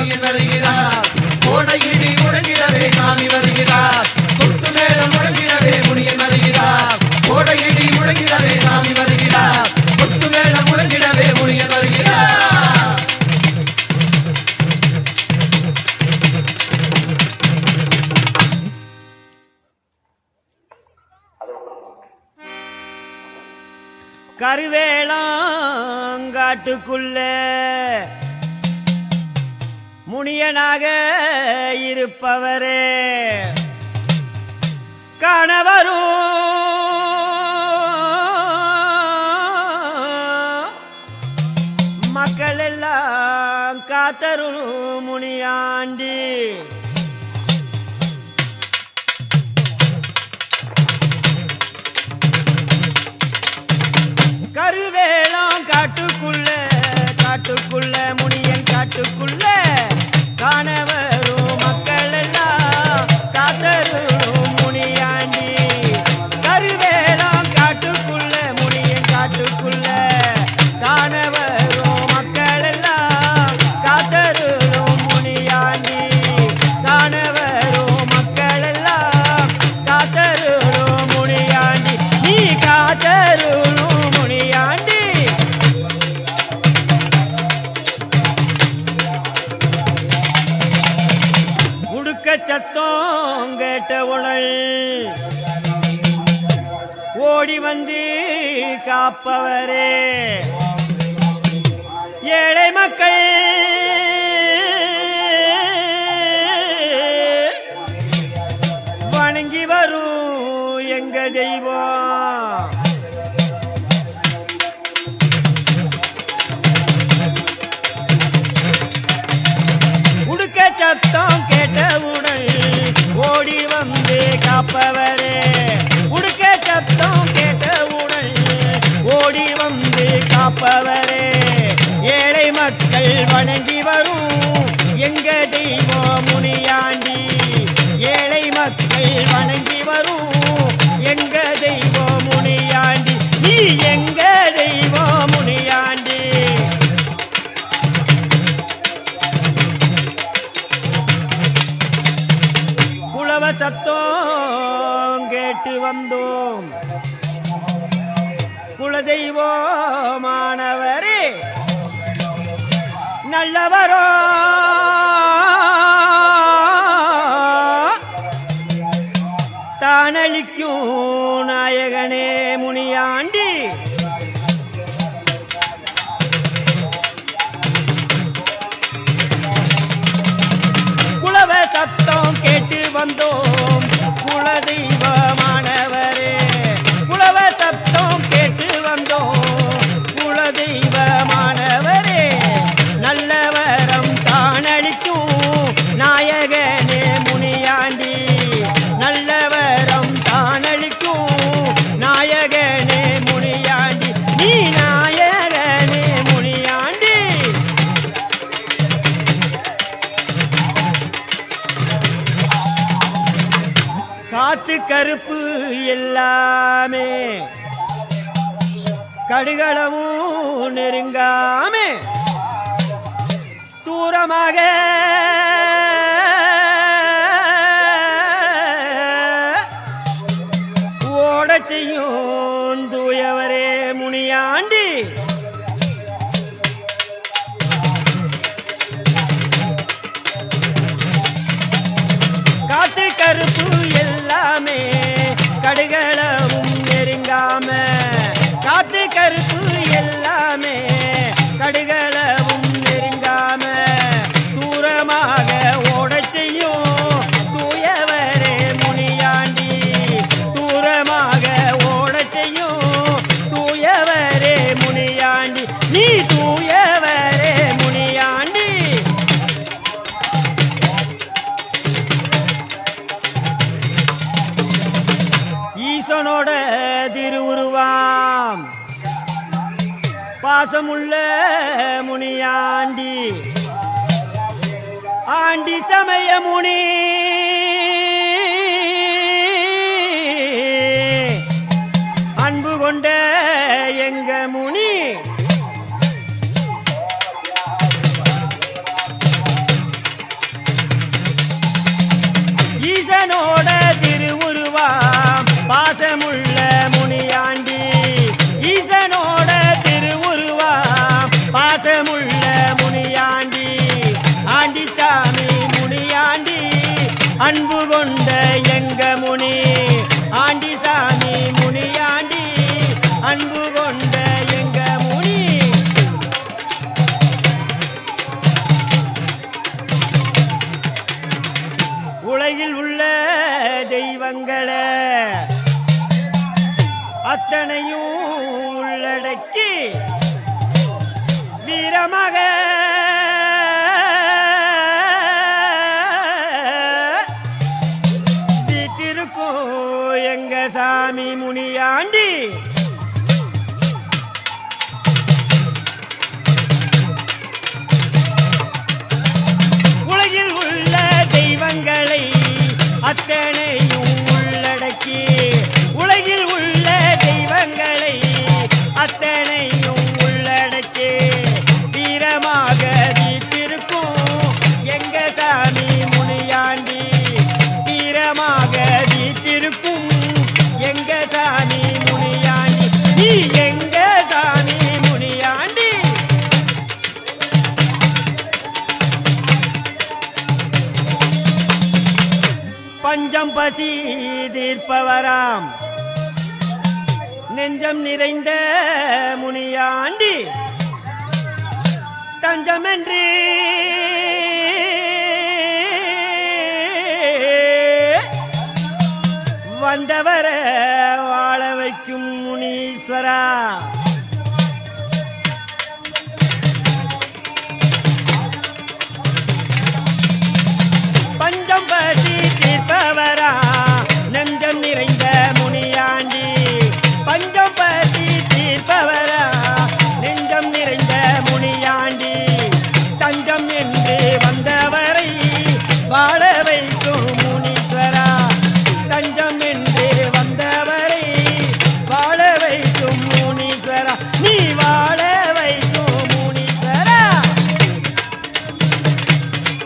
முனியன் வருகிறார். கோடையிடி முழங்கிடவே சாமி வருகிறார். கொட்டு மேளம் முழங்கிடவே முனியன் வருகிறார். கோடையிடி முழங்கிடவே சாமி வருகிறார். கொட்டு மேளம் முழங்கிடவே முனியன் வருகிறார். கருவேளாங்காட்டுக்குள்ள முனியனாக இருப்பவரே கணவரும் மக்கள் எல்லாம் காத்தருளும் முனியாண்டி கருவேளம் காட்டுக்குள்ள முனியன் காட்டுக்குள்ள காணவரும் மக்கள் எல்லாம் காத்தருளும் முனியாண்டி கருவேளம் காட்டுக்குள்ள முனியன் காட்டுக்குள்ள காணவரும் மக்கள் எல்லாம் காத்தருளும் முனியாண்டி காணவரும் மக்கள் எல்லாம் காத்தருளும் முனியாண்டி நீ காத்தருளும் முனியாண்டி உடுக்க சத்தம் கேட்ட உடல் ஓடி வந்து காப்பவரே ஏழை மக்கள் வணங்கி வரும் எங்க தெய்வம் உடுக்க சத்தம் கேட்டவுடன் ஓடி வந்து காப்பவரே உடுக்க சத்தம் கேட்டவுடன் ஓடி வந்து காப்பவரே ஏழை மக்கள் வணங்கி வரும் எங்க தெய்வம் முனியாண்டி ஏழை மக்கள் வணங்கி வரும் எங்க தெய்வம் முனியாண்டி நீ எங்க தெய்வம் முனியாண்டி குலவ சத்தம் கேட்டு வந்தோம் குலதெய்வமானவரே நல்லவரோ தானளிக்கும் நாயகனே முனியாண்டி குலவ சத்தம் கேட்டு வந்தோம் குலதெய்வமானவரே குலவ சத்தம் கேட்டு வந்தோம் குலதெய்வமானவரே நல்லவரம் தானளிக்கும் நாயகனே முனியாண்டி நல்லவரம் தானளிக்கும் நாயகனே முனியாண்டி நீ நாயகனே முனியாண்டி காத்து கருப்பு எல்லாமே கடுகளவும் நெருங்காமே தூரமாக ஓட செய்யும் தூயவரே முனியாண்டி காத்து கருப்பு எல்லாமே கடுகளவும் நெருங்காம காத்து கருப்பு எல்லாமே கடுகளவும் நெருங்காம தூரமாக ஓட செய்யும் தூயவரே முனியாண்டி தூரமாக ஓட செய்யும் தூயவரே முனியாண்டி நீ தூயவரே முனியாண்டி ஈசனோட திருவுருவாம் பாசமுள்ள முனியாண்டி ஆண்டி சமய முனி அன்பு கொண்ட எங்க முனி அத்தனையும் உள்ளடக்கி வீரமாக வீட்டிருக்கும் எங்க சாமி முனியாண்டி. உலகில் உள்ள தெய்வங்களை அத்தனையும் உள்ளடக்கி உலகில் உள்ள தெய்வங்களை அத்தனையும் உள்ளடக்கி வீரமாக வீட்டிருக்கும் எங்க சாமி முனியாண்டி. வீரமாக வீட்டிருக்கும் எங்க சாமி முனியாண்டி. நீ எங்க சாமி முனியாண்டி. பஞ்சம் பசி தீர்ப்பவராம் நெஞ்சம் நிறைந்த முனியாண்டி. தஞ்சமென்று வந்தவர வாழ வைக்கும் முனீஸ்வரா.